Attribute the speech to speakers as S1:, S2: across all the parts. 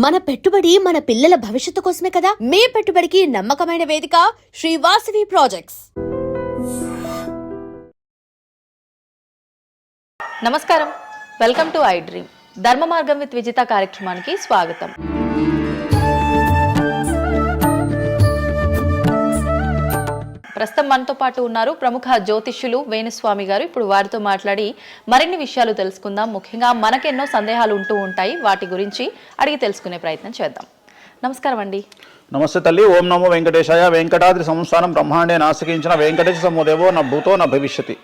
S1: మన పెట్టుబడి మన పిల్లల భవిష్యత్తు కోసమే కదా. మీ పెట్టుబడికి నమ్మకమైన వేదిక శ్రీ వాసవి ప్రాజెక్ట్స్.
S2: నమస్కారం, వెల్కమ్ టు ఐ డ్రీమ్. ధర్మ మార్గం విత్ విజిత కార్యక్రమానికి స్వాగతం. ప్రస్తుతం మనతో పాటు ఉన్నారు ప్రముఖ జ్యోతిష్యులు వేణుస్వామి గారు. ఇప్పుడు వారితో మాట్లాడి మరిన్ని విషయాలు తెలుసుకుందాం. ముఖ్యంగా మనకెన్నో సందేహాలు ఉంటూ ఉంటాయి, వాటి గురించి అడిగి తెలుసుకునే ప్రయత్నం చేద్దాం. నమస్కారం అండి.
S3: నమస్తే తల్లి. ఓం నమో వెంకటేశాయ. వెంకటాద్రి సంస్థానం బ్రహ్మాండే నాశకించిన వెంకటేశ సమోదేవో నా భూతో నా భవిష్యతి.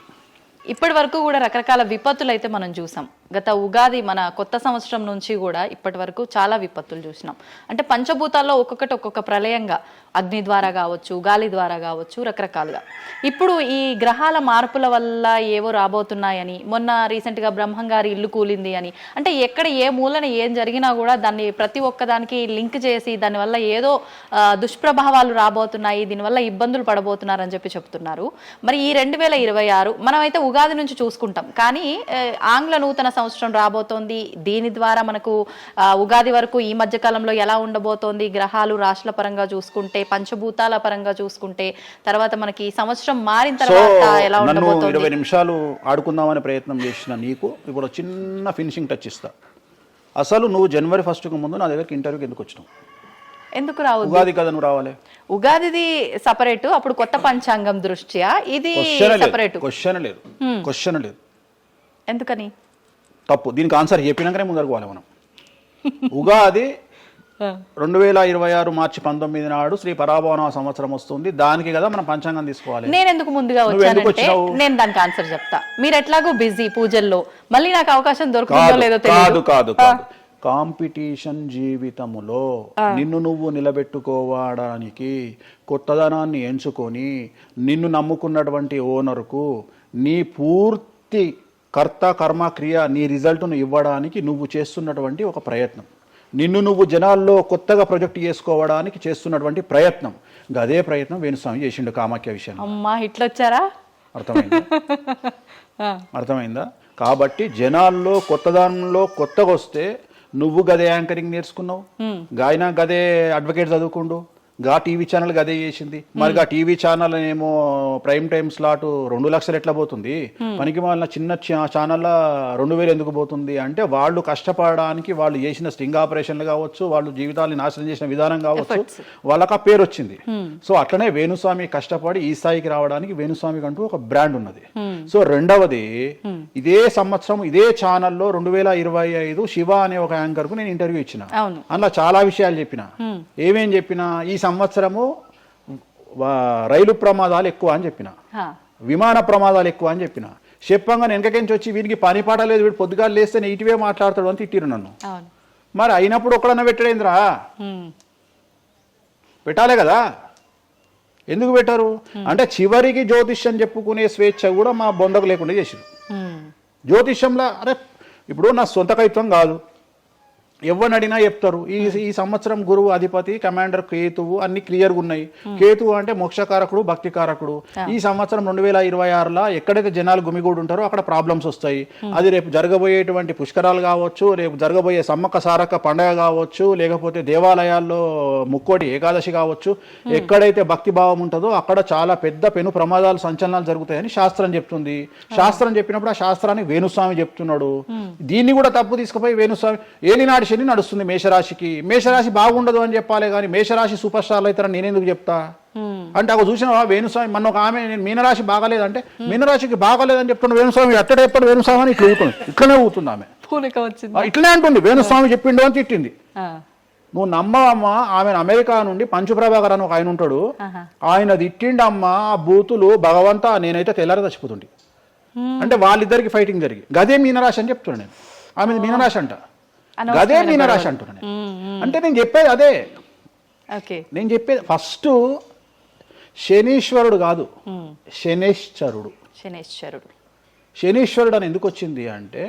S2: ఇప్పటి వరకు కూడా రకరకాల విపత్తులు అయితే మనం చూసాం. గత ఉగాది మన కొత్త సంవత్సరం నుంచి కూడా ఇప్పటి వరకు చాలా విపత్తులు చూసినాం. అంటే పంచభూతాల్లో ఒక్కొక్కటి ఒక్కొక్క ప్రళయంగా, అగ్ని ద్వారా కావచ్చు, గాలి ద్వారా కావచ్చు, రకరకాలుగా. ఇప్పుడు ఈ గ్రహాల మార్పుల వల్ల ఏవో రాబోతున్నాయని, మొన్న రీసెంట్గా బ్రహ్మంగారి ఇల్లు కూలింది అని, అంటే ఎక్కడ ఏ మూలన ఏం జరిగినా కూడా దాన్ని ప్రతి ఒక్కదానికి లింక్ చేసి దానివల్ల ఏదో దుష్ప్రభావాలు రాబోతున్నాయి, దీనివల్ల ఇబ్బందులు పడబోతున్నారని చెప్పి చెప్తున్నారు. మరి ఈ 2026 మనమైతే ఉగాది నుంచి చూసుకుంటాం, కానీ ఆంగ్ల నూతన సంవత్సరం రాబోతోంది. దీని ద్వారా మనకు ఉగాది వరకు ఈ మధ్య కాలంలో ఎలా ఉండబోతోంది, గ్రహాలు రాశుల పరంగా చూసుకుంటే, పంచభూతాల పరంగా చూసుకుంటే, తర్వాత మనకి సంవత్సరం మారిన తర్వాత ఎలా ఉండబోతోంది.
S3: 20 నిమిషాలు ఆడుకుందామనే ప్రయత్నం చేసిన నీకు ఇప్పుడు చిన్న ఫినిషింగ్ టచ్ ఇస్తా. అసలు నువ్వు జనవరి 1కు ముందు నా దగ్గరికి ఇంటర్వ్యూకి ఎందుకు వచ్చినావు?
S2: ఎందుకు రావు?
S3: ఉగాది కదా నువ్వు రావాలి.
S2: ఉగాదిది సపరేట్, అప్పుడు కొత్త పంచాంగం దృష్ట్యా ఇది సపరేట్.
S3: క్వశ్చన్ లేదు.
S2: ఎందుకని?
S3: తప్పు. దీనికి ఆన్సర్ చెప్పినాకనే ముందరకు పోవాలి మనం. ఉగాది 2026 మార్చి 19 నాడు శ్రీ పరాభవన సంవత్సరం వస్తుంది. దానికి కదా మనం పంచాంగం తీసుకోవాలి.
S2: నేను ఎందుకు ముందుగా వచ్చానంటే నేను దానికి ఆన్సర్ చెప్తా. మీరు ఎట్లాగో బిజీ పూజల్లో, మళ్ళీ నాకు అవకాశం దొరుకుతుందో లేదో తెలియదు.
S3: కాదు కాంపిటీషన్ జీవితములో నిన్ను నువ్వు నిలబెట్టుకోవడానికి కొత్తదనాన్ని ఎంచుకొని నిన్ను నమ్ముకున్నటువంటి ఓనర్కు నీ పూర్తి కర్త కర్మ క్రియ నీ రిజల్ట్ను ఇవ్వడానికి నువ్వు చేస్తున్నటువంటి ఒక ప్రయత్నం, నిన్ను నువ్వు జనాల్లో కొత్తగా ప్రొజెక్ట్ చేసుకోవడానికి చేస్తున్నటువంటి ప్రయత్నం. అదే ప్రయత్నం వేణుస్వామి చేసిండు కామాఖ్య విషయంలో.
S2: అమ్మా ఇట్లొచ్చారా?
S3: అర్థమైందా? కాబట్టి జనాల్లో కొత్తదానంలో కొత్తగా వస్తే నువ్వు గదే యాంకరింగ్ నేర్చుకున్నావు, గాయన గదే అడ్వకేట్ చదువుకుండు, గా టీవీ ఛానల్ గదే చేసింది. మరి గా టీవీ ఛానల్ ఏమో ప్రైమ్ టైం స్లాట్ 2 లక్షలు ఎట్లా పోతుంది? పనికి వాళ్ళ చిన్న ఛానల్ 2000 ఎందుకు పోతుంది అంటే, వాళ్ళు కష్టపడడానికి వాళ్ళు చేసిన స్టింగ్ ఆపరేషన్లు కావచ్చు, వాళ్ళు జీవితాన్ని నాశనం చేసిన విధానం కావచ్చు, వాళ్ళకి ఆ పేరు వచ్చింది. సో అట్లనే వేణుస్వామి కష్టపడి ఈ స్థాయికి రావడానికి వేణుస్వామికి అంటూ ఒక బ్రాండ్ ఉన్నది. సో రెండవది, ఇదే సంవత్సరం ఇదే ఛానల్లో 2025 శివ అనే ఒక యాంకర్ కు నేను ఇంటర్వ్యూ ఇచ్చిన. అందులో చాలా విషయాలు చెప్పిన. ఏమేం చెప్పిన? ఈ సంవత్సరము రైలు ప్రమాదాలు ఎక్కువ అని చెప్పిన, విమాన ప్రమాదాలు ఎక్కువ అని చెప్పిన. చెప్పంగా వెనకకించి వచ్చి వీరికి పని పాట లేదు, వీడు పొద్దుగాలు లేస్తే ఇటువే మాట్లాడతాడు అని తిట్టిరు నన్ను. మరి అయినప్పుడు ఒక్కడన్నా పెట్టడేంద్రా? పెట్టాలే కదా. ఎందుకు పెట్టారు అంటే, చివరికి జ్యోతిష్యం చెప్పుకునే స్వేచ్ఛ కూడా మా బొందకు లేకుండా చేసిరు. జ్యోతిష్యంలో అరే ఇప్పుడు నా సొంత కవిత్వం కాదు, ఎవరిని అడిగినా చెప్తారు. ఈ సంవత్సరం గురువు అధిపతి కమాండర్ కేతువు అన్ని క్లియర్గా ఉన్నాయి. కేతువు అంటే మోక్షకారకుడు, భక్తికారకుడు. ఈ సంవత్సరం 2026లో ఎక్కడైతే జనాలు గుమిగూడు ఉంటారో అక్కడ ప్రాబ్లమ్స్ వస్తాయి. అది రేపు జరగబోయేటువంటి పుష్కరాలు కావచ్చు, రేపు జరగబోయే సమ్మక్క సారక్క పండగ కావచ్చు, లేకపోతే దేవాలయాల్లో ముక్కోటి ఏకాదశి కావచ్చు, ఎక్కడైతే భక్తి భావం ఉంటుందో అక్కడ చాలా పెద్ద పెను ప్రమాదాలు సంచలనాలు జరుగుతాయని శాస్త్రం చెప్తుంది. శాస్త్రం చెప్పినప్పుడు ఆ శాస్త్రాన్ని వేణుస్వామి చెప్తున్నాడు. దీన్ని కూడా తప్పు తీసుకుపోయి వేణుస్వామి ఏలినాడు శని నడుస్తుంది మేషరాశికి, మేషరాశి బాగుండదు అని చెప్పాలి, కానీ మేషరాశి సూపర్ స్టార్లు అవుతారని నేనెందుకు చెప్తా అంటే, అక్కడ చూసిన వేణుస్వామి మన ఒక ఆమె నేను మీనరాశి బాగాలేదంటే మీనరాశికి బాగాలేదని చెప్తున్నా వేణుస్వామి ఎక్కడ ఎప్పుడు వేణుస్వామి అని ఇట్లా ఊతుంది, ఇట్లనే ఊతుంది ఆమె, ఇట్లనే అంటుంది వేణుస్వామి చెప్పిండు అని తిట్టింది. నువ్వు నమ్మవమ్మా, ఆమె అమెరికా నుండి పంచుప్రభాకర్ అని ఒక ఆయన ఉంటాడు, ఆయన తిట్టిండమ్మా ఆ బూతులు భగవంతా, నేనైతే తెల్లారి చచ్చిపోతుండే. అంటే వాళ్ళిద్దరికి ఫైటింగ్ జరిగి గదే మీనరాశి అని చెప్తున్నాను నేను. ఆమె మీనరాశి అంట, గదే మీనరాశి అంటున్నాను. అంటే నేను చెప్పేది అదే. నేను చెప్పేది ఫస్ట్ శనీశ్వరుడు కాదు, శనేశ్వరుడు. శనీశ్వరుడు అని ఎందుకు వచ్చింది అంటే,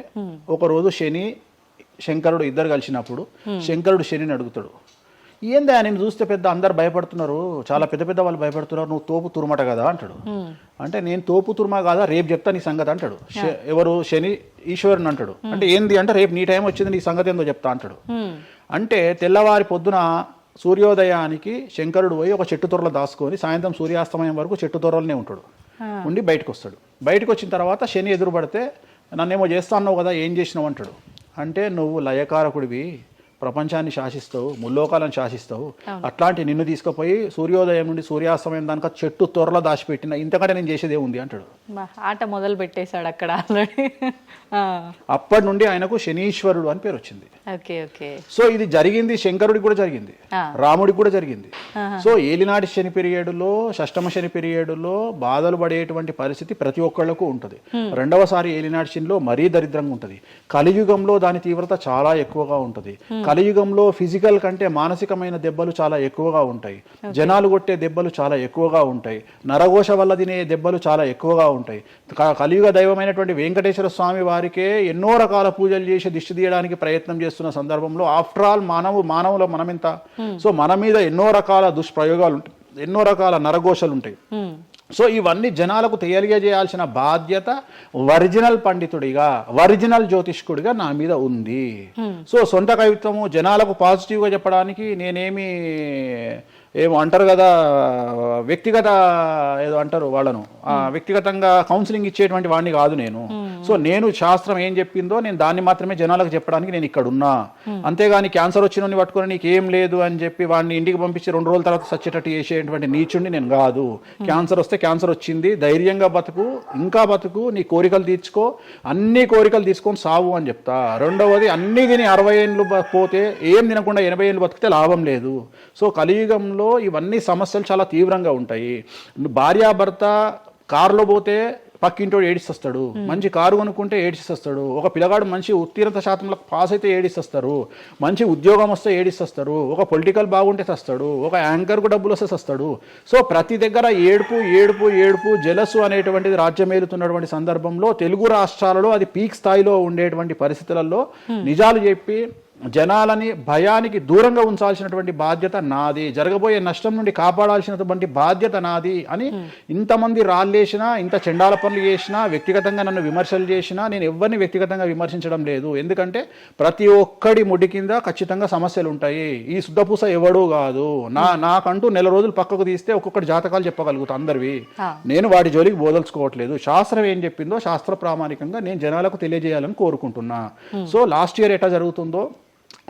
S3: ఒకరోజు శని శంకరుడు ఇద్దరు కలిసినప్పుడు శంకరుడు శనిని అడుగుతాడు, ఏందా నేను చూస్తే పెద్ద అందరు భయపడుతున్నారు, చాలా పెద్ద పెద్ద వాళ్ళు భయపడుతున్నారు, నువ్వు తోపు తురుమట కదా అంటాడు. అంటే నేను తోపు తురుమా కాదా, రేపు చెప్తా నీ సంగతి అంటాడు. ఎవరు? శని ఈశ్వరుని అంటాడు. అంటే ఏంది అంటే, రేపు నీ టైం వచ్చింది, నీ సంగతి ఏందో చెప్తా అంటాడు. అంటే తెల్లవారి పొద్దున సూర్యోదయానికి శంకరుడు పోయి ఒక చెట్టు తొర్రలో దాచుకొని సాయంత్రం సూర్యాస్తమయం వరకు చెట్టు తొర్రలోనే ఉంటాడు, ఉండి బయటకు వస్తాడు. బయటకు వచ్చిన తర్వాత శని ఎదురుపడితే నన్నేమో చేస్తా అన్నావు కదా, ఏం చేసినావు అంటాడు. అంటే నువ్వు లయకారకుడివి, ప్రపంచాన్ని శాసిస్తావు, ముల్లోకాలను శాసిస్తావు, అట్లాంటి నిన్ను తీసుకుపోయి సూర్యోదయం నుండి సూర్యాస్తమయం దానిక చెట్టు త్వరలో దాచిపెట్టిన, ఇంతకంటే నేను చేసేదే ఉంది అంటాడు.
S2: ఆట మొదలు పెట్టేశాడు అక్కడ ఆల్రెడీ.
S3: అప్పటి నుండి ఆయనకు శనీశ్వరుడు అని పేరు వచ్చింది.
S2: Okay okay.
S3: సో ఇది జరిగింది శంకరుడికి కూడా జరిగింది, రాముడికి కూడా జరిగింది. సో ఏలినాటి శని పీరియడ్లో, షష్టమ శని పీరియడ్లో బాధలు పడేటువంటి పరిస్థితి ప్రతి ఒక్కళ్ళకు ఉంటుంది. రెండవసారి ఏలినాటి శనిలో మరీ దరిద్రంగా ఉంటుంది. కలియుగంలో దాని తీవ్రత చాలా ఎక్కువగా ఉంటుంది. కలియుగంలో ఫిజికల్ కంటే మానసికమైన దెబ్బలు చాలా ఎక్కువగా ఉంటాయి. జనాలు కొట్టే దెబ్బలు చాలా ఎక్కువగా ఉంటాయి. నరఘోష వల్ల తినే దెబ్బలు చాలా ఎక్కువగా ఉంటాయి. కలియుగ దైవమైనటువంటి వెంకటేశ్వర స్వామి వారికే ఎన్నో రకాల పూజలు చేసి దిష్టి తీయడానికి ప్రయత్నం చేస్తున్న సందర్భంలో ఆఫ్టర్ ఆల్ మానవుల మనమింత. సో మన మీద ఎన్నో రకాల దుష్ప్రయోగాలు ఉంటాయి, ఎన్నో రకాల నరఘోషలు ఉంటాయి. సో ఇవన్నీ జనాలకు తెలియజేయాల్సిన బాధ్యత ఒరిజినల్ పండితుడిగా, ఒరిజినల్ జ్యోతిష్కుడిగా నా మీద ఉంది. సో సొంత కవిత్వము జనాలకు పాజిటివ్గా చెప్పడానికి నేనేమి ఏమో అంటారు కదా, వ్యక్తిగత ఏదో అంటారు వాళ్ళను, వ్యక్తిగతంగా కౌన్సిలింగ్ ఇచ్చేటువంటి వాడిని కాదు నేను. సో నేను శాస్త్రం ఏం చెప్పిందో నేను దాన్ని మాత్రమే జనాలకు చెప్పడానికి నేను ఇక్కడ ఉన్నా. అంతేగాని క్యాన్సర్ వచ్చిన పట్టుకొని నీకు ఏం లేదు అని చెప్పి వాడిని ఇంటికి పంపించి 2 రోజుల తర్వాత సచ్చేటట్టు చేసేటువంటి నీచుడిని నేను కాదు. క్యాన్సర్ వస్తే క్యాన్సర్ వచ్చింది, ధైర్యంగా బతుకు, ఇంకా బతుకు, నీ కోరికలు తీర్చుకో, అన్ని కోరికలు తీసుకొని సావు అని చెప్తా. రెండవది, అన్ని తిని 60 ఏళ్ళు పోతే ఏం తినకుండా 80 ఏళ్ళు బతికితే లాభం లేదు. సో కలియుగంలో ఇవన్నీ సమస్యలు చాలా తీవ్రంగా ఉంటాయి. భార్యాభర్త కారులో పోతే పక్కింటోడు ఏడిస్తొస్తాడు, మంచి కారు కొనుక్కుంటే ఏడిస్తొస్తాడు, ఒక పిల్లగాడు మంచి ఉత్తీర్ణత శాతంలో పాస్ అయితే ఏడిస్తొస్తారు, మంచి ఉద్యోగం వస్తే ఏడిస్తొస్తారు, ఒక పొలిటికల్ బాగుంటే సస్తాడు, ఒక యాంకర్కు డబ్బులు వస్తే సస్తాడు. సో ప్రతి దగ్గర ఏడుపు ఏడుపు ఏడుపు, జలసు అనేటువంటిది రాజ్యమేలుతున్నటువంటి సందర్భంలో తెలుగు రాష్ట్రాలలో అది పీక్ స్థాయిలో ఉండేటువంటి పరిస్థితులలో నిజాలు చెప్పి జనాలని భయానికి దూరంగా ఉంచాల్సినటువంటి బాధ్యత నాది, జరగబోయే నష్టం నుండి కాపాడాల్సినటువంటి బాధ్యత నాది అని ఇంతమంది రాళ్ళేసినా, ఇంత చెండాల పనులు చేసినా, వ్యక్తిగతంగా నన్ను విమర్శలు చేసినా నేను ఎవరిని వ్యక్తిగతంగా విమర్శించడం లేదు. ఎందుకంటే ప్రతి ఒక్కడి ముడి కింద ఖచ్చితంగా సమస్యలు ఉంటాయి. ఈ శుద్ధపూస ఎవడూ కాదు. నాకంటూ నెల రోజులు పక్కకు తీస్తే ఒక్కొక్కటి జాతకాలు చెప్పగలుగుతా అందరివి. నేను వాటి జోలికి బోదలుచుకోవట్లేదు. శాస్త్రం ఏం చెప్పిందో శాస్త్ర ప్రామాణికంగా నేను జనాలకు తెలియజేయాలని కోరుకుంటున్నా. సో లాస్ట్ ఇయర్ ఎట్లా జరుగుతుందో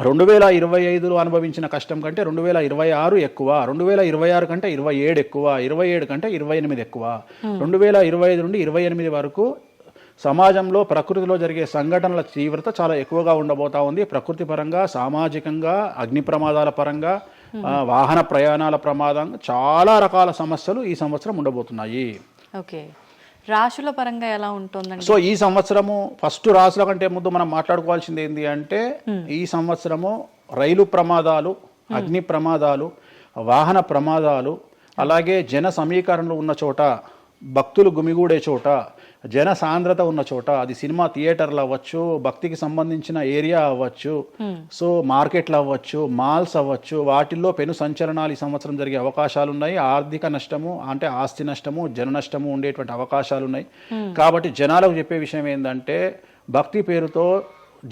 S3: 2025లో అనుభవించిన కష్టం కంటే 2026 ఎక్కువ, 2026 కంటే 27 ఎక్కువ, 27 కంటే 28 ఎక్కువ. 2025 నుండి 28 వరకు సమాజంలో ప్రకృతిలో జరిగే సంఘటనల తీవ్రత చాలా ఎక్కువగా ఉండబోతా ఉంది. ప్రకృతి పరంగా, సామాజికంగా, అగ్ని ప్రమాదాల పరంగా, వాహన ప్రయాణాల ప్రమాదంగా చాలా రకాల సమస్యలు ఈ సంవత్సరం ఉండబోతున్నాయి.
S2: ఓకే, రాశుల పరంగా ఎలా ఉంటుందండి?
S3: సో ఈ సంవత్సరము ఫస్ట్ రాశుల కంటే ముందు మనం మాట్లాడుకోవాల్సింది ఏంటి అంటే, ఈ సంవత్సరము రైలు ప్రమాదాలు, అగ్ని ప్రమాదాలు, వాహన ప్రమాదాలు, అలాగే జన సమీకరణలు ఉన్న చోట, భక్తులు గుమిగూడే చోట, జన సాంద్రత ఉన్న చోట, అది సినిమా థియేటర్లు అవ్వచ్చు, భక్తికి సంబంధించిన ఏరియా అవ్వచ్చు, సో మార్కెట్లు అవ్వచ్చు, మాల్స్ అవ్వచ్చు, వాటిల్లో పెను సంచలనాలు ఈ సంవత్సరం జరిగే అవకాశాలు ఉన్నాయి. ఆర్థిక నష్టము అంటే ఆస్తి నష్టము, జన నష్టము ఉండేటువంటి అవకాశాలు ఉన్నాయి. కాబట్టి జనాలకు చెప్పే విషయం ఏంటంటే, భక్తి పేరుతో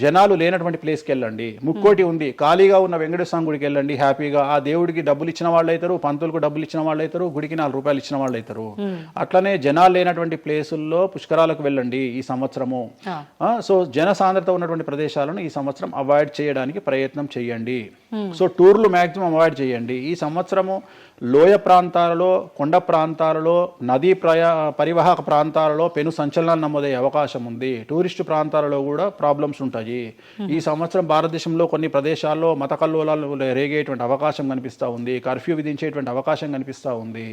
S3: జనాలు లేనటువంటి ప్లేస్కి వెళ్ళండి. ముక్కోటి ఉంది, ఖాళీగా ఉన్న వెంకటేశ్వర స్వామి గుడికి వెళ్ళండి హ్యాపీగా. ఆ దేవుడికి డబ్బులు ఇచ్చిన వాళ్ళు అవుతారు, పంతులకు డబ్బులు ఇచ్చిన వాళ్ళు అవుతారు, గుడికి 4 రూపాయలు ఇచ్చిన వాళ్ళు అవుతారు. అట్లనే జనాలు లేనటువంటి ప్లేసుల్లో పుష్కరాలకు వెళ్ళండి ఈ సంవత్సరము. సో జన సాంద్రత ఉన్నటువంటి ప్రదేశాలను ఈ సంవత్సరం అవాయిడ్ చేయడానికి ప్రయత్నం చేయండి. సో టూర్లు మ్యాక్సిమం అవాయిడ్ చేయండి. ఈ సంవత్సరము లోయ ప్రాంతాలలో, కొండ ప్రాంతాలలో, నదీ పరివాహక ప్రాంతాలలో పెను సంచలనాలు నమోదయ్యే అవకాశం ఉంది. టూరిస్టు ప్రాంతాలలో కూడా ప్రాబ్లమ్స్ ఉంటాయి. ఈ సంవత్సరం భారతదేశంలో కొన్ని ప్రదేశాల్లో మత కల్లోలాలు రేగేటువంటి అవకాశం కనిపిస్తూ ఉంది, కర్ఫ్యూ విధించేటువంటి అవకాశం కనిపిస్తూ ఉంది.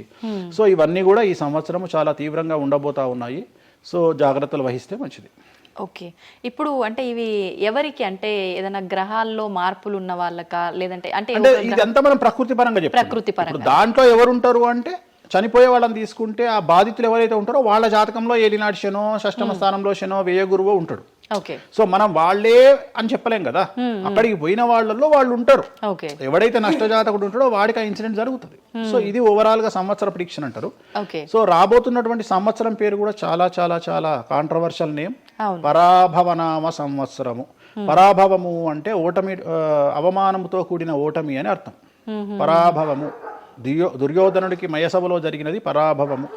S3: సో ఇవన్నీ కూడా ఈ సంవత్సరం చాలా తీవ్రంగా ఉండబోతా ఉన్నాయి. సో జాగ్రత్తలు వహిస్తే మంచిది.
S2: ఓకే, ఇప్పుడు అంటే ఇవి ఎవరికి, అంటే ఏదైనా గ్రహాల్లో మార్పులు ఉన్న వాళ్ళకా, లేదంటే అంటే
S3: ఇదంతా మనం ప్రకృతి పరంగా చెప్పాలి.
S2: ప్రకృతి పరంగా
S3: దాంట్లో ఎవరు ఉంటారు అంటే, చనిపోయే వాళ్ళని తీసుకుంటే ఆ బాధితులు ఎవరైతే ఉంటారో వాళ్ళ జాతకంలో ఏలినాటి శనో, షష్టమ స్థానంలో శనో, వ్యయ గురువో ఉంటాడు. సో మనం వాళ్ళే అని చెప్పలేం కదా, అక్కడికి పోయిన వాళ్ళల్లో వాళ్ళు ఉంటారు. ఎవడైతే నష్టజాతకుడు ఉంటాడో వాడికి ఆ ఇన్సిడెంట్ జరుగుతుంది. సో ఇది ఓవరాల్ గా సంవత్సర ప్రిడిక్షన్ అంటారు. సో రాబోతున్నటువంటి సంవత్సరం పేరు కూడా చాలా చాలా చాలా కాంట్రవర్షియల్ నేమ్, పరాభవనామ సంవత్సరము. పరాభవము అంటే ఓటమి, అవమానముతో కూడిన ఓటమి అని అర్థం. పరాభవము దుర్యోధనుడికి మయసభలో జరిగినది పరాభవము.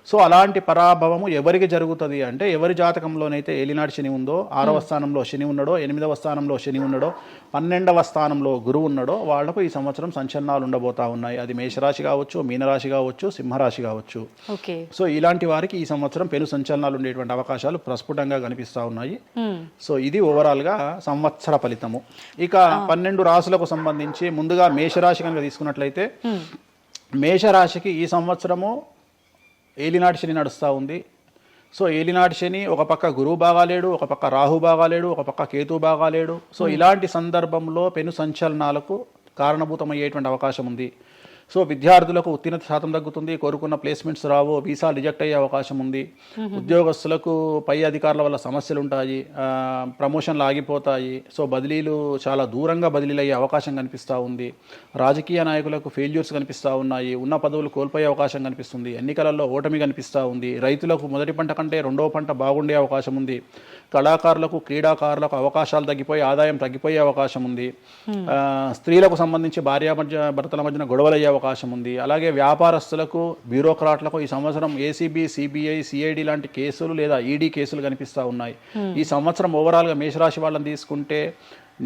S3: సో అలాంటి పరాభవము ఎవరికి జరుగుతుంది అంటే ఎవరి జాతకంలోనైతే ఏలినాటి శని ఉందో, 6వ స్థానంలో శని ఉన్నాడో, 8వ స్థానంలో శని ఉన్నాడో, 12వ స్థానంలో గురువు ఉన్నాడో వాళ్లకు ఈ సంవత్సరం సంచలనాలు ఉండబోతా ఉన్నాయి. అది మేషరాశి కావచ్చు, మీనరాశి కావచ్చు, సింహరాశి కావచ్చు. సో ఇలాంటి వారికి ఈ సంవత్సరం పెను సంచలనాలు ఉండేటువంటి అవకాశాలు ప్రస్ఫుటంగా కనిపిస్తా ఉన్నాయి. సో ఇది ఓవరాల్గా సంవత్సర ఫలితము. ఇక 12 రాశులకు సంబంధించి ముందుగా మేషరాశి కనుక తీసుకున్నట్లయితే, మేషరాశికి ఈ సంవత్సరము ఏలినాటి శని నడుస్తూ ఉంది. సో ఏలినాటి శని ఒక పక్క గురువు బాగాలేడు, ఒక పక్క రాహు బాగాలేడు, ఒక పక్క కేతు బాగాలేడు. సో ఇలాంటి సందర్భంలో పెను సంచలనాలకు కారణభూతమయ్యేటువంటి అవకాశం ఉంది. సో విద్యార్థులకు ఉత్తీర్ణత శాతం తగ్గుతుంది, కోరుకున్న ప్లేస్మెంట్స్ రావు, వీసా రిజెక్ట్ అయ్యే అవకాశం ఉంది. ఉద్యోగస్తులకు పై అధికారుల వల్ల సమస్యలు ఉంటాయి, ప్రమోషన్లు ఆగిపోతాయి. సో బదిలీలు చాలా దూరంగా బదిలీలు అయ్యే అవకాశం కనిపిస్తూ ఉంది. రాజకీయ నాయకులకు ఫెయిల్యూర్స్ కనిపిస్తూ ఉన్నాయి, ఉన్న పదవులు కోల్పోయే అవకాశం కనిపిస్తుంది, ఎన్నికలలో ఓటమి కనిపిస్తూ ఉంది. రైతులకు మొదటి పంట కంటే రెండవ పంట బాగుండే అవకాశం ఉంది. కళాకారులకు, క్రీడాకారులకు అవకాశాలు తగ్గిపోయి ఆదాయం తగ్గిపోయే అవకాశం ఉంది. స్త్రీలకు సంబంధించి భర్తల మధ్యన గొడవలు అయ్యే అవకాశం ఉంది. అలాగే వ్యాపారస్తులకు, బ్యూరోక్రాట్లకు ఈ సంవత్సరం ఏసీబీ, సిబిఐ, సిఐడి లాంటి కేసులు లేదా ఈడీ కేసులు కనిపిస్తూ ఉన్నాయి. ఈ సంవత్సరం ఓవరాల్గా మేషరాశి వాళ్ళని తీసుకుంటే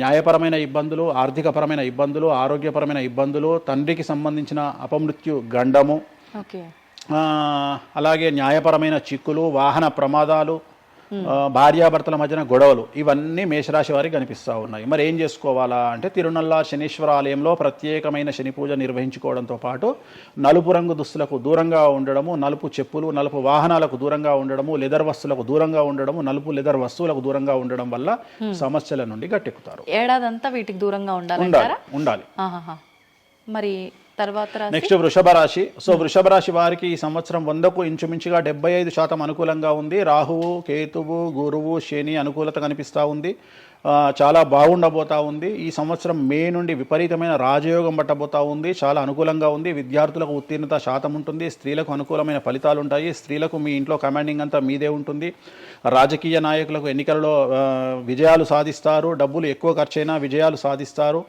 S3: న్యాయపరమైన ఇబ్బందులు, ఆర్థికపరమైన ఇబ్బందులు, ఆరోగ్యపరమైన ఇబ్బందులు, తండ్రికి సంబంధించిన అపమృత్యు గండము, అలాగే న్యాయపరమైన చిక్కులు, వాహన ప్రమాదాలు, భార్యాభర్తల మధ్యన గొడవలు, ఇవన్నీ మేషరాశి వారికి కనిపిస్తూ ఉన్నాయి. మరి ఏం చేసుకోవాలా అంటే, తిరునల్లా శనీశ్వర ఆలయంలో ప్రత్యేకమైన శని పూజ నిర్వహించుకోవడంతో పాటు నలుపు రంగు దుస్తులకు దూరంగా ఉండడము, నలుపు చెప్పులు, నలుపు వాహనాలకు దూరంగా ఉండడము, లెదర్ వస్తువులకు దూరంగా ఉండడము, నలుపు లెదర్ వస్తువులకు దూరంగా ఉండడం వల్ల సమస్యల నుండి గట్టెక్కుతారు.
S2: ఏడాదంతా వీటికి దూరంగా
S3: ఉండాలి.
S2: మరి తర్వాత
S3: నెక్స్ట్ వృషభ రాశి. సో వృషభ రాశి వారికి ఈ సంవత్సరం 100కు ఇంచుమించుగా 75% అనుకూలంగా ఉంది. రాహువు, కేతువు, గురువు, శని అనుకూలత కనిపిస్తూ ఉంది. చాలా బాగుండబోతా ఉంది. ఈ సంవత్సరం మే నుండి విపరీతమైన రాజయోగం పట్టబోతా ఉంది. చాలా అనుకూలంగా ఉంది. విద్యార్థులకు ఉత్తీర్ణత శాతం ఉంటుంది. స్త్రీలకు అనుకూలమైన ఫలితాలు ఉంటాయి. స్త్రీలకు మీ ఇంట్లో కమాండింగ్ అంతా మీదే ఉంటుంది. రాజకీయ నాయకులకు ఎన్నికలలో విజయాలు సాధిస్తారు. డబ్బులు ఎక్కువ ఖర్చైనా విజయాలు సాధిస్తారు.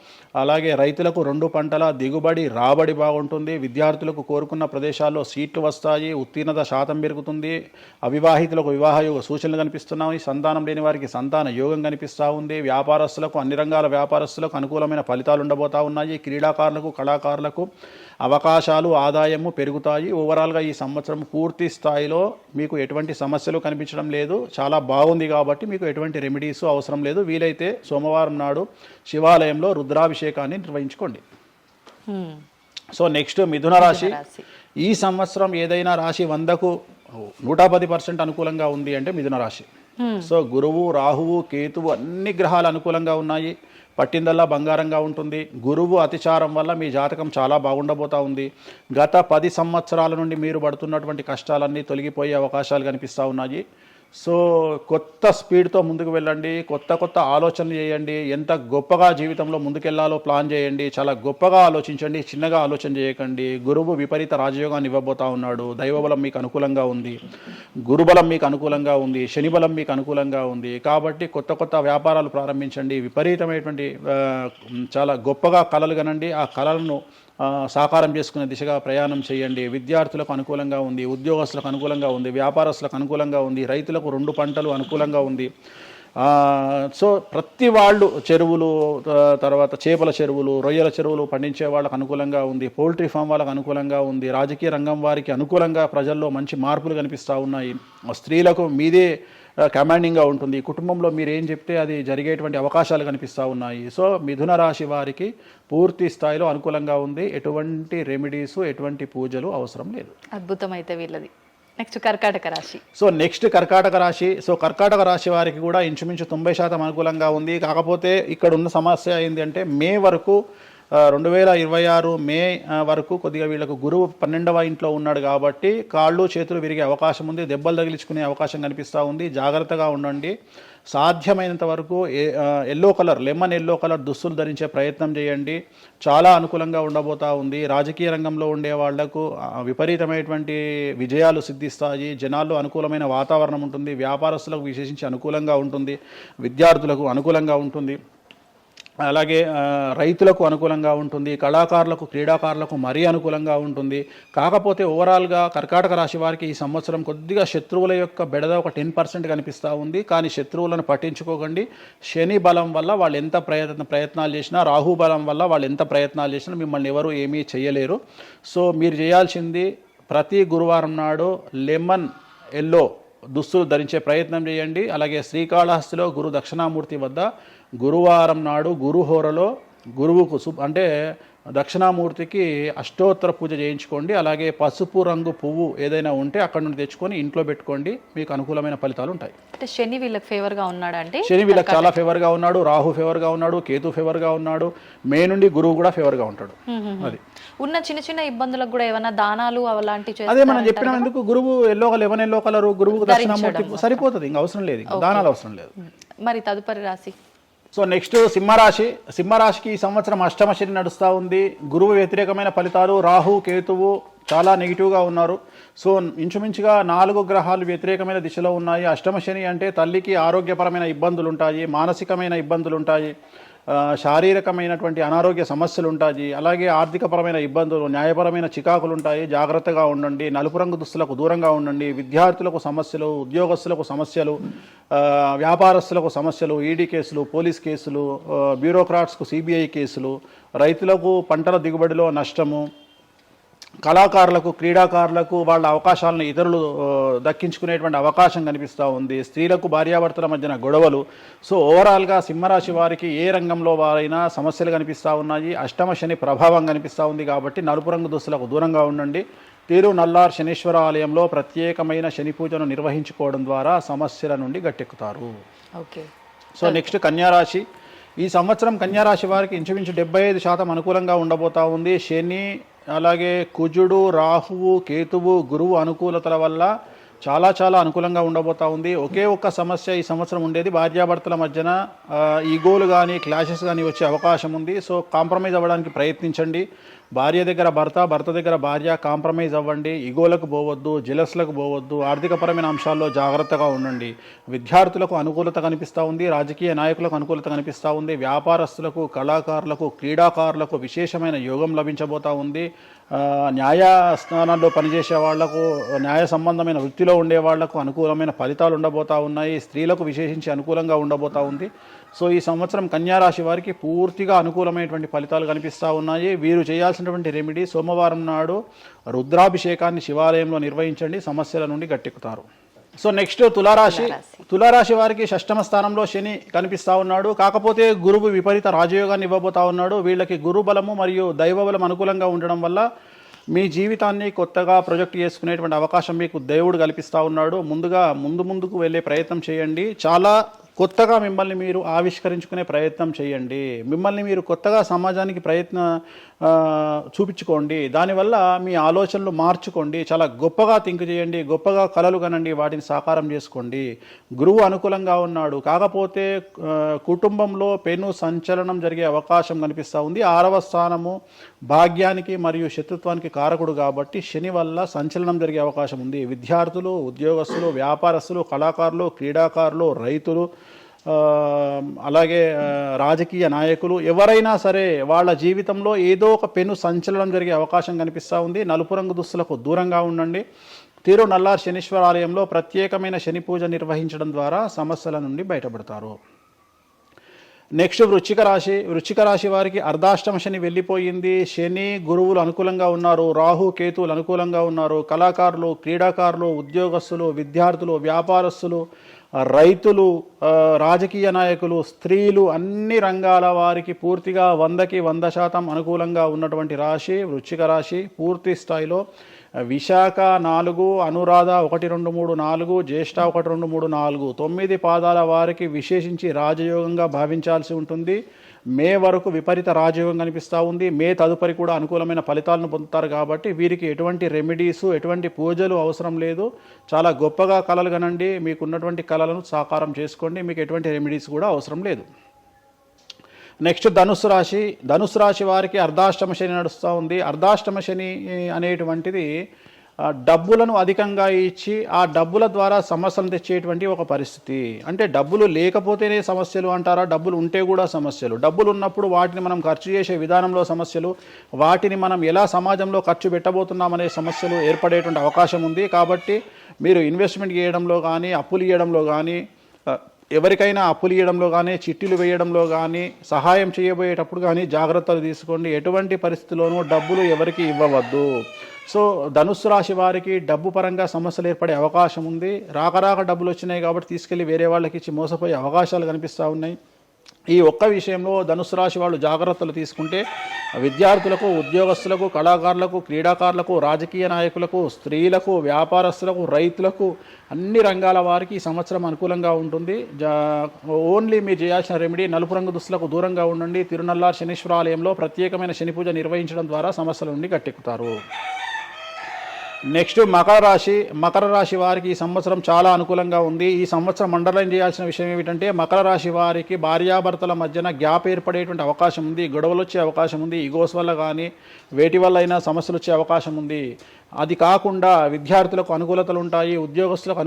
S3: అలాగే రైతులకు 2 పంటల దిగుబడి, రాబడి బాగుంటుంది. విద్యార్థులకు కోరుకున్న ప్రదేశాల్లో సీట్లు వస్తాయి. ఉత్తీర్ణత శాతం పెరుగుతుంది. అవివాహితులకు వివాహ యోగ సూచనలు కనిపిస్తున్నాయి. సంతానం లేని వారికి సంతాన యోగం కనిపిస్తూ ఉంది. వ్యాపారస్తులకు, అన్ని రంగాల వ్యాపారస్తులకు అనుకూలమైన ఫలితాలు ఉండబోతా ఉన్నాయి. క్రీడాకారులకు, కళాకారులకు అవకాశాలు, ఆదాయము పెరుగుతాయి. ఓవరాల్గా ఈ సంవత్సరం పూర్తి స్థాయిలో మీకు ఎటువంటి సమస్యలు కనిపించడం లేదు. చాలా బాగుంది కాబట్టి మీకు ఎటువంటి రెమెడీస్ అవసరం లేదు. వీలైతే సోమవారం నాడు శివాలయంలో రుద్రాభిషేకాన్ని నిర్వహించుకోండి. సో నెక్స్ట్ మిథున రాశి. ఈ సంవత్సరం ఏదైనా రాశి 100కు 110% అనుకూలంగా ఉంది అంటే మిథున రాశి. సో గురువు, రాహువు, కేతువు అన్ని గ్రహాలు అనుకూలంగా ఉన్నాయి. పట్టిందల్లా బంగారంగా ఉంటుంది. గురువు అతిచారం వల్ల మీ జాతకం చాలా బాగుండబోతా ఉంది. గత 10 సంవత్సరాల నుండి మీరు పడుతున్నటువంటి కష్టాలన్నీ తొలగిపోయే అవకాశాలు కనిపిస్తూ ఉన్నాయి. సో కొత్త స్పీడ్తో ముందుకు వెళ్ళండి. కొత్త ఆలోచనలు చేయండి. ఎంత గొప్పగా జీవితంలో ముందుకెళ్లాలో ప్లాన్ చేయండి. చాలా గొప్పగా ఆలోచించండి. చిన్నగా ఆలోచన చేయకండి. గురువు విపరీత రాజయోగాన్ని ఇవ్వబోతా ఉన్నాడు. దైవబలం మీకు అనుకూలంగా ఉంది. గురుబలం మీకు అనుకూలంగా ఉంది. శనిబలం మీకు అనుకూలంగా ఉంది. కాబట్టి కొత్త వ్యాపారాలు ప్రారంభించండి. విపరీతమైనటువంటి చాలా గొప్పగా కలలు కనండి. ఆ కలలను సాకారం చేసుకునే దిశగా ప్రయాణం చేయండి. విద్యార్థులకు అనుకూలంగా ఉంది. ఉద్యోగస్తులకు అనుకూలంగా ఉంది. వ్యాపారస్తులకు అనుకూలంగా ఉంది. రైతులకు 2 పంటలు అనుకూలంగా ఉంది. సో ప్రతి వాళ్ళు చెరువులు, తర్వాత చేపల చెరువులు, రొయ్యల చెరువులు పండించే వాళ్ళకు అనుకూలంగా ఉంది. పౌల్ట్రీ ఫామ్ వాళ్ళకు అనుకూలంగా ఉంది. రాజకీయ రంగం వారికి అనుకూలంగా ప్రజల్లో మంచి మార్పులు కనిపిస్తూ ఉన్నాయి. స్త్రీలకు మీదే కమాండింగ్గా ఉంటుంది. కుటుంబంలో మీరు ఏం చెప్తే అది జరిగేటువంటి అవకాశాలు కనిపిస్తూ ఉన్నాయి. సో మిథున రాశి వారికి పూర్తి స్థాయిలో అనుకూలంగా ఉంది. ఎటువంటి రెమెడీస్, ఎటువంటి పూజలు అవసరం లేదు.
S2: అద్భుతమైతే వీళ్ళది. నెక్స్ట్ కర్కాటక రాశి.
S3: సో నెక్స్ట్ కర్కాటక రాశి. సో కర్కాటక రాశి వారికి కూడా ఇంచుమించు 90% అనుకూలంగా ఉంది. కాకపోతే ఇక్కడ ఉన్న సమస్య ఏంటి అంటే మే వరకు 2026 మే వరకు కొద్దిగా వీళ్ళకు గురువు 12వ ఇంట్లో ఉన్నాడు కాబట్టి కాళ్ళు చేతులు విరిగే అవకాశం ఉంది, దెబ్బలు తగిలించుకునే అవకాశం కనిపిస్తూ ఉంది. జాగ్రత్తగా ఉండండి. సాధ్యమైనంత వరకు yellow colour, lemon yellow colour దుస్తులు ధరించే ప్రయత్నం చేయండి. చాలా అనుకూలంగా ఉండబోతా ఉంది. రాజకీయ రంగంలో ఉండే వాళ్లకు విపరీతమైనటువంటి విజయాలు సిద్ధిస్తాయి. జనాల్లో అనుకూలమైన వాతావరణం ఉంటుంది. వ్యాపారస్తులకు విశేషించి అనుకూలంగా ఉంటుంది. విద్యార్థులకు అనుకూలంగా ఉంటుంది. అలాగే రైతులకు అనుకూలంగా ఉంటుంది. కళాకారులకు, క్రీడాకారులకు మరీ అనుకూలంగా ఉంటుంది. కాకపోతే ఓవరాల్గా కర్కాటక రాశి వారికి ఈ సంవత్సరం కొద్దిగా శత్రువుల యొక్క బెడద ఒక 10% కనిపిస్తూ ఉంది. కానీ శత్రువులను పట్టించుకోకండి. శని బలం వల్ల వాళ్ళు ఎంత ప్రయత్నాలు చేసినా, రాహు బలం వల్ల వాళ్ళు ఎంత ప్రయత్నాలు చేసినా మిమ్మల్ని ఎవరు ఏమీ చేయలేరు. సో మీరు చేయాల్సింది ప్రతి గురువారం నాడు లెమన్ ఎల్లో దుస్తులు ధరించే ప్రయత్నం చేయండి. అలాగే శ్రీకాళహస్తిలో గురు దక్షిణామూర్తి వద్ద గురువారం నాడు గురుహోరలో గురువుకు అంటే దక్షిణామూర్తికి అష్టోత్తర పూజ చేయించుకోండి. అలాగే పసుపు రంగు పువ్వు ఏదైనా ఉంటే అక్కడ నుండి తెచ్చుకొని ఇంట్లో పెట్టుకోండి. మీకు అనుకూలమైన ఫలితాలు ఉంటాయి.
S2: అంటే శని వీళ్ళకి ఫేవర్గా ఉన్నాడా? అంటే
S3: శని వీళ్ళకి చాలా ఫేవర్గా ఉన్నాడు. రాహు ఫేవర్గా ఉన్నాడు. కేతు ఫేవర్గా ఉన్నాడు. మే నుండి గురువు కూడా ఫేవర్గా ఉంటాడు. అది
S2: ఉన్న చిన్న చిన్న ఇబ్బందులకు కూడా ఏమైనా దానాలు అలాంటివి
S3: అదే మనం చెప్పినాం. ఎందుకు గురువు లెమన్ ఎల్లో కలర్ గురువుకు దక్షిణామూర్తి సరిపోతుంది. ఇంకా అవసరం లేదు, దానాలు అవసరం లేదు.
S2: మరి తదుపరి రాశి
S3: సో నెక్స్ట్ సింహరాశి. సింహరాశికి ఈ సంవత్సరం అష్టమ శని నడుస్తూ ఉంది. గురువు వ్యతిరేకమైన ఫలితాలు. రాహు కేతువు చాలా నెగిటివ్గా ఉన్నారు. సో ఇంచుమించుగా 4 గ్రహాలు వ్యతిరేకమైన దిశలో ఉన్నాయి. అష్టమ శని అంటే తల్లికి ఆరోగ్యపరమైన ఇబ్బందులు ఉంటాయి, మానసికమైన ఇబ్బందులు ఉంటాయి, శారీరకమైనటువంటి అనారోగ్య సమస్యలు ఉంటాయి. అలాగే ఆర్థికపరమైన ఇబ్బందులు, న్యాయపరమైన చికాకులు ఉంటాయి. జాగ్రత్తగా ఉండండి. నలుపు రంగు దుస్తులకు దూరంగా ఉండండి. విద్యార్థులకు సమస్యలు, ఉద్యోగస్తులకు సమస్యలు, వ్యాపారస్తులకు సమస్యలు, ఈడీ కేసులు, పోలీస్ కేసులు, బ్యూరోక్రాట్స్కు సిబిఐ కేసులు, రైతులకు పంటల దిగుబడిలో నష్టము, కళాకారులకు, క్రీడాకారులకు వాళ్ళ అవకాశాలను ఇతరులు దక్కించుకునేటువంటి అవకాశం కనిపిస్తూ ఉంది. స్త్రీలకు భార్యాభర్తల మధ్యన గొడవలు. సో ఓవరాల్గా సింహరాశి వారికి ఏ రంగంలో వారైనా సమస్యలు కనిపిస్తూ ఉన్నాయి. అష్టమ శని ప్రభావం కనిపిస్తూ ఉంది కాబట్టి నలుపు రంగు దుస్తులకు దూరంగా ఉండండి. తిరునల్లార్ శనీశ్వర ఆలయంలో ప్రత్యేకమైన శని పూజను నిర్వహించుకోవడం ద్వారా సమస్యల నుండి గట్టెక్కుతారు.
S2: ఓకే.
S3: సో నెక్స్ట్ కన్యారాశి. ఈ సంవత్సరం కన్యారాశి వారికి ఇంచుమించు 75% అనుకూలంగా ఉండబోతా ఉంది. శని, అలాగే కుజుడు, రాహువు, కేతువు, గురువు అనుకూలతల వల్ల చాలా చాలా అనుకూలంగా ఉండబోతా ఉంది. ఒకే ఒక్క సమస్య ఈ సంవత్సరం ఉండేది, భార్యాభర్తల మధ్యన ఈగోలు కానీ క్లాషెస్ కానీ వచ్చే అవకాశం ఉంది. సో కాంప్రమైజ్ అవ్వడానికి ప్రయత్నించండి. భార్య దగ్గర భర్త, భర్త దగ్గర భార్య, కాంప్రమైజ్ అవ్వండి. ఈగోలకు పోవద్దు, జెలస్లకు పోవద్దు. ఆర్థికపరమైన అంశాల్లో జాగ్రత్తగా ఉండండి. విద్యార్థులకు అనుకూలత కనిపిస్తూ ఉంది. రాజకీయ నాయకులకు అనుకూలత కనిపిస్తూ ఉంది. వ్యాపారస్తులకు, కళాకారులకు, క్రీడాకారులకు విశేషమైన యోగం లభించబోతూ ఉంది. న్యాయస్థానాల్లో పనిచేసే వాళ్లకు, న్యాయ సంబంధమైన వృత్తిలో ఉండే వాళ్లకు అనుకూలమైన ఫలితాలు ఉండబోతూ ఉన్నాయి. స్త్రీలకు విశేషించి అనుకూలంగా ఉండబోతూ ఉంది. సో ఈ సంవత్సరం కన్యారాశి వారికి పూర్తిగా అనుకూలమైనటువంటి ఫలితాలు కనిపిస్తూ ఉన్నాయి. వీరు చేయాల్సినటువంటి రెమెడీ, సోమవారం నాడు రుద్రాభిషేకాన్ని శివాలయంలో నిర్వహించండి. సమస్యల నుండి గట్టెక్కుతారు. సో నెక్స్ట్ తులారాశి. తులారాశి వారికి షష్టమ స్థానంలో శని కనిపిస్తూ ఉన్నాడు. కాకపోతే గురువు విపరీత రాజయోగాన్ని ఇవ్వబోతా ఉన్నాడు. వీళ్ళకి గురు బలము మరియు దైవ బలం అనుకూలంగా ఉండడం వల్ల మీ జీవితాన్ని కొత్తగా ప్రొజెక్ట్ చేసుకునేటువంటి అవకాశం మీకు దేవుడు కల్పిస్తూ ఉన్నాడు. ముందుకు వెళ్ళే ప్రయత్నం చేయండి. చాలా కొత్తగా మిమ్మల్ని మీరు ఆవిష్కరించుకునే ప్రయత్నం చేయండి. మిమ్మల్ని మీరు కొత్తగా సమాజానికి చూపించుకోండి. దానివల్ల మీ ఆలోచనలు మార్చుకోండి. చాలా గొప్పగా థింక్ చేయండి. గొప్పగా కలలు కనండి. వాటిని సాకారం చేసుకోండి. గురువు అనుకూలంగా ఉన్నాడు. కాకపోతే కుటుంబంలో పెను సంచలనం జరిగే అవకాశం కనిపిస్తూ ఉంది. 6వ స్థానము భాగ్యానికి మరియు శత్రుత్వానికి కారకుడు కాబట్టి శని వల్ల సంచలనం జరిగే అవకాశం ఉంది. విద్యార్థులు, ఉద్యోగస్తులు, వ్యాపారస్తులు, కళాకారులు, క్రీడాకారులు, రైతులు, అలాగే రాజకీయ నాయకులు ఎవరైనా సరే వాళ్ళ జీవితంలో ఏదో ఒక పెను సంచలనం జరిగే అవకాశం కనిపిస్తూ ఉంది. నలుపు రంగు దుస్తులకు దూరంగా ఉండండి. తిరునల్లార్ శనీశ్వర ఆలయంలో ప్రత్యేకమైన శని పూజ నిర్వహించడం ద్వారా సమస్యల నుండి బయటపడతారు. నెక్స్ట్ వృశ్చిక రాశి. వృశ్చిక రాశి వారికి అర్ధాష్టమ శని వెళ్ళిపోయింది. శని, గురువులు అనుకూలంగా ఉన్నారు. రాహు, కేతువులు అనుకూలంగా ఉన్నారు. కళాకారులు, క్రీడాకారులు, ఉద్యోగస్తులు, విద్యార్థులు, వ్యాపారస్తులు, రైతులు, రాజకీయ నాయకులు, స్త్రీలు, అన్ని రంగాల వారికి పూర్తిగా 100కి 100% అనుకూలంగా ఉన్నటువంటి రాశి వృశ్చిక రాశి. పూర్తి స్థాయిలో విశాఖ 4, అనురాధ 1, 2, 3, 4, జ్యేష్ఠ 1, 2, 3, 4, 9 పాదాల వారికి విశేషించి రాజయోగంగా భావించాల్సి ఉంటుంది. మే వరకు విపరీత రాజయోగం కనిపిస్తూ ఉంది. మే తదుపరి కూడా అనుకూలమైన ఫలితాలను పొందుతారు. కాబట్టి వీరికి ఎటువంటి రెమెడీస్, ఎటువంటి పూజలు అవసరం లేదు. చాలా గొప్పగా కళలు కనండి, మీకున్నటువంటి కళలను సాకారం చేసుకోండి, మీకు ఎటువంటి రెమెడీస్ కూడా అవసరం లేదు. నెక్స్ట్ ధనుసు రాశి వారికి అర్ధాష్టమ శని నడుస్తూ ఉంది. అర్ధాష్టమ శని అనేటువంటిది డబ్బులను అధికంగా ఇచ్చి ఆ డబ్బుల ద్వారా సమస్యలు తెచ్చేటువంటి ఒక పరిస్థితి. అంటే డబ్బులు లేకపోతేనే సమస్యలు అంటారా, డబ్బులు ఉంటే కూడా సమస్యలు. డబ్బులు ఉన్నప్పుడు వాటిని మనం ఖర్చు చేసే విధానంలో సమస్యలు, వాటిని మనం ఎలా సమాజంలో ఖర్చు పెట్టబోతున్నామనే సమస్యలు ఏర్పడేటువంటి అవకాశం ఉంది. కాబట్టి మీరు ఇన్వెస్ట్మెంట్ చేయడంలో కానీ, అప్పులు ఇవ్వడంలో కానీ, ఎవరికైనా అప్పులు ఇవ్వడంలో కానీ, చిట్టీలు వేయడంలో కానీ, సహాయం చేయబోయేటప్పుడు కానీ జాగ్రత్తలు తీసుకోండి. ఎటువంటి పరిస్థితుల్లోనూ డబ్బులు ఎవరికి ఇవ్వవద్దు. సో ధనుస్సు రాశి వారికి డబ్బు పరంగా సమస్యలు ఏర్పడే అవకాశం ఉంది. రాక డబ్బులు వచ్చినాయి కాబట్టి తీసుకెళ్ళి వేరే వాళ్ళకి ఇచ్చి మోసపోయే అవకాశాలు కనిపిస్తూ ఉన్నాయి. ఈ ఒక్క విషయంలో ధనుసు రాశి వాళ్ళు జాగ్రత్తలు తీసుకుంటే విద్యార్థులకు, ఉద్యోగస్తులకు, కళాకారులకు, క్రీడాకారులకు, రాజకీయ నాయకులకు, స్త్రీలకు, వ్యాపారస్తులకు, రైతులకు, అన్ని రంగాల వారికి ఈ సంవత్సరం అనుకూలంగా ఉంటుంది. ఓన్లీ మీరు చేయాల్సిన రెమెడీ నలుపు రంగు దుస్తులకు దూరంగా ఉండండి. తిరునల్లార్ శనీశ్వర ఆలయంలో ప్రత్యేకమైన శని పూజ నిర్వహించడం ద్వారా సమస్యల నుండి గట్టెక్కుతారు. నెక్స్ట్ మకర రాశి వారికి ఈ సంవత్సరం చాలా అనుకూలంగా ఉంది. ఈ సంవత్సరం అండర్లైన్ చేయాల్సిన విషయం ఏమిటంటే మకర రాశి వారికి భార్యాభర్తల మధ్యన గ్యాప్ ఏర్పడేటువంటి అవకాశం ఉంది, గొడవలు వచ్చే అవకాశం ఉంది, ఈగోస్ వల్ల కానీ వేటి వల్ల అయినా సమస్యలు వచ్చే అవకాశం ఉంది. అది కాకుండా విద్యార్థులకు అనుకూలతలు ఉంటాయి, ఉద్యోగస్తులకు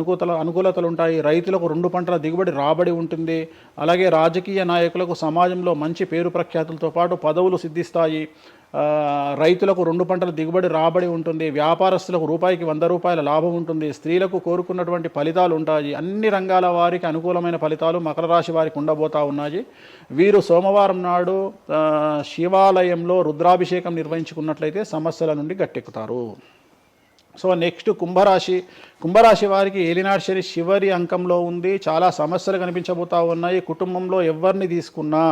S3: అనుకూలతలు ఉంటాయి, రైతులకు 2 పంటల దిగుబడి రాబడి ఉంటుంది. అలాగే రాజకీయ నాయకులకు సమాజంలో మంచి పేరు ప్రఖ్యాతులతో పాటు పదవులు సిద్ధిస్తాయి. రైతులకు 2 పంటల దిగుబడి రాబడి ఉంటుంది. వ్యాపారస్తులకు రూపాయికి 100 రూపాయల లాభం ఉంటుంది. స్త్రీలకు కోరుకున్నటువంటి ఫలితాలు ఉంటాయి. అన్ని రంగాల వారికి అనుకూలమైన ఫలితాలు మకర రాశి వారికి ఉండబోతా ఉన్నాయి. వీరు సోమవారం నాడు శివాలయంలో రుద్రాభిషేకం నిర్వహించుకున్నట్లయితే సమస్యల నుండి గట్టెక్కుతారు. సో నెక్స్ట్ కుంభరాశి వారికి ఏలినాటి శని చివరి అంకంలో ఉంది. చాలా సమస్యలు కనిపించబోతా ఉన్నాయి. కుటుంబంలో ఎవరిని తీసుకున్నా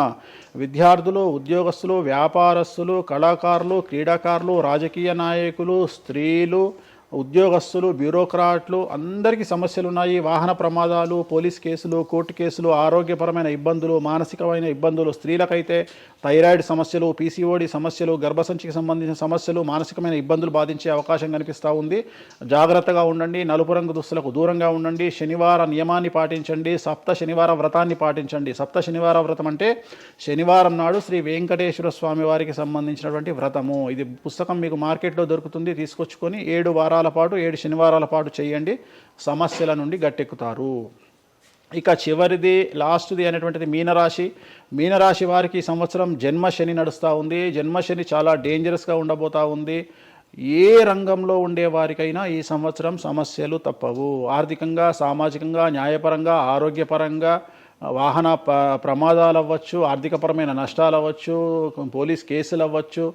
S3: విద్యార్థులు, ఉద్యోగస్తులు, వ్యాపారస్తులు, కళాకారులు, క్రీడాకారులు, రాజకీయ నాయకులు, స్త్రీలు, ఉద్యోగస్తులు, బ్యూరోక్రాట్లు అందరికీ సమస్యలు ఉన్నాయి. వాహన ప్రమాదాలు, పోలీస్ కేసులు, కోర్టు కేసులు, ఆరోగ్యపరమైన ఇబ్బందులు, మానసికమైన ఇబ్బందులు, స్త్రీలకైతే థైరాయిడ్ సమస్యలు, పీసీఓడి సమస్యలు, గర్భసంచికి సంబంధించిన సమస్యలు, మానసికమైన ఇబ్బందులు బాధించే అవకాశం కనిపిస్తూ ఉంది. జాగ్రత్తగా ఉండండి. నలుపు రంగు దుస్తులకు దూరంగా ఉండండి. శనివార నియమాన్ని పాటించండి. సప్త శనివార వ్రతాన్ని పాటించండి. సప్త శనివార వ్రతం అంటే శనివారం నాడు శ్రీ వెంకటేశ్వర స్వామి వారికి సంబంధించినటువంటి వ్రతము. ఇది పుస్తకం మీకు మార్కెట్లో దొరుకుతుంది, తీసుకొచ్చుకొని 7 వారాల పాటు 7 శనివారాల పాటు చేయండి. సమస్యల నుండి గట్టెక్కుతారు. ఇక చివరిది లాస్ట్ది అనేటువంటిది మీనరాశి వారికి ఈ సంవత్సరం జన్మశని నడుస్తూ ఉంది. జన్మశని చాలా డేంజరస్గా ఉండబోతూ ఉంది. ఏ రంగంలో ఉండే వారికైనా ఈ సంవత్సరం సమస్యలు తప్పవు. ఆర్థికంగా, సామాజికంగా, న్యాయపరంగా, ఆరోగ్యపరంగా, వాహన ప్రమాదాలు అవ్వచ్చు, ఆర్థికపరమైన నష్టాలు అవ్వచ్చు, పోలీస్ కేసులు అవ్వచ్చు,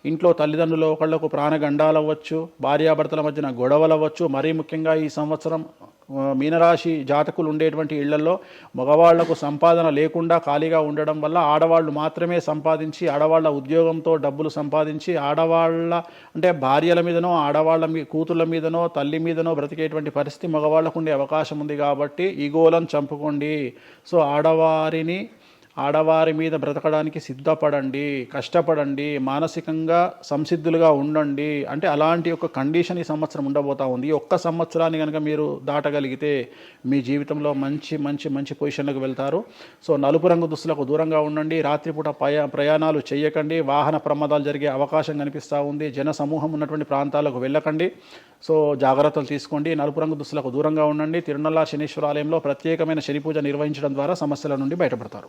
S3: ఇంట్లో తల్లిదండ్రులు ఒకళ్లకు ప్రాణగండాలు అవ్వచ్చు, భార్యాభర్తల మధ్యన గొడవలు అవ్వచ్చు. మరీ ముఖ్యంగా ఈ సంవత్సరం మీనరాశి జాతకులు ఉండేటువంటి ఇళ్లలో మగవాళ్లకు సంపాదన లేకుండా ఖాళీగా ఉండడం వల్ల ఆడవాళ్లు మాత్రమే సంపాదించి, ఆడవాళ్ల ఉద్యోగంతో డబ్బులు సంపాదించి, ఆడవాళ్ల అంటే భార్యల మీదనో, ఆడవాళ్ల కూతుళ్ళ మీదనో, తల్లి మీదనో బ్రతికేటువంటి పరిస్థితి మగవాళ్లకు ఉండే అవకాశం ఉంది. కాబట్టి ఈగోలను చంపుకోండి. సో ఆడవారి మీద బ్రతకడానికి సిద్ధపడండి, కష్టపడండి, మానసికంగా సంసిద్ధులుగా ఉండండి. అంటే అలాంటి ఒక కండిషన్ ఈ సంవత్సరం ఉండబోతా ఉంది. ఈ ఒక్క సంవత్సరాన్ని కనుక మీరు దాటగలిగితే మీ జీవితంలో మంచి మంచి మంచి పొజిషన్లకు వెళ్తారు. సో నలుపు రంగు దుస్తులకు దూరంగా ఉండండి. రాత్రిపూట ప్రయాణాలు చేయకండి. వాహన ప్రమాదాలు జరిగే అవకాశం కనిపిస్తూ ఉంది. జన సమూహం ఉన్నటువంటి ప్రాంతాలకు వెళ్ళకండి. సో జాగ్రత్తలు తీసుకోండి. నలుపు రంగు దుస్తులకు దూరంగా ఉండండి. తిరునల్లార్ శనీశ్వర ఆలయంలో ప్రత్యేకమైన శని పూజ నిర్వహించడం ద్వారా సమస్యల నుండి బయటపడతారు.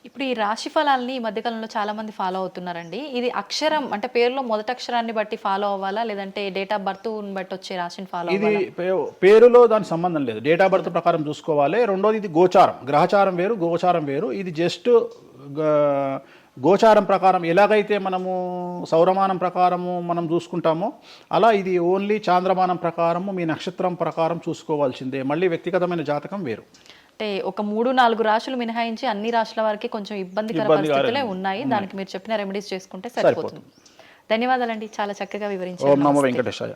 S2: ఇప్పుడు ఈ రాశి ఫలాల్ని ఈ మధ్యకాలంలో చాలా మంది ఫాలో అవుతున్నారండి. ఇది అక్షరం అంటే పేరులో మొదటి అక్షరాన్ని బట్టి ఫాలో అవ్వాలా, లేదంటే డేట్ ఆఫ్ బర్త్ బట్టి వచ్చే రాశిని ఫాలో అవ్వాలా?
S3: ఇది పేరులో దాని సంబంధం లేదు, డేట్ ఆఫ్ బర్త్ ప్రకారం చూసుకోవాలి. రెండోది ఇది గోచారం, గ్రహచారం వేరు, గోచారం వేరు. ఇది జస్ట్ గోచారం ప్రకారం ఎలాగైతే మనము సౌరమానం ప్రకారము మనం చూసుకుంటామో అలా ఇది ఓన్లీ చాంద్రమానం ప్రకారము మీ నక్షత్రం ప్రకారం చూసుకోవాల్సిందే. మళ్ళీ వ్యక్తిగతమైన జాతకం వేరు.
S2: అంటే ఒక 3-4 రాశులు మినహాయించి అన్ని రాశుల వారికి కొంచెం ఇబ్బందికర పరిస్థితులే ఉన్నాయి. దానికి మీరు చెప్పిన రెమెడీస్ చేసుకుంటే సరిపోతుంది. ధన్యవాదాలండి, చాలా చక్కగా వివరించారు.
S3: ఓం నమో వెంకటేశాయ.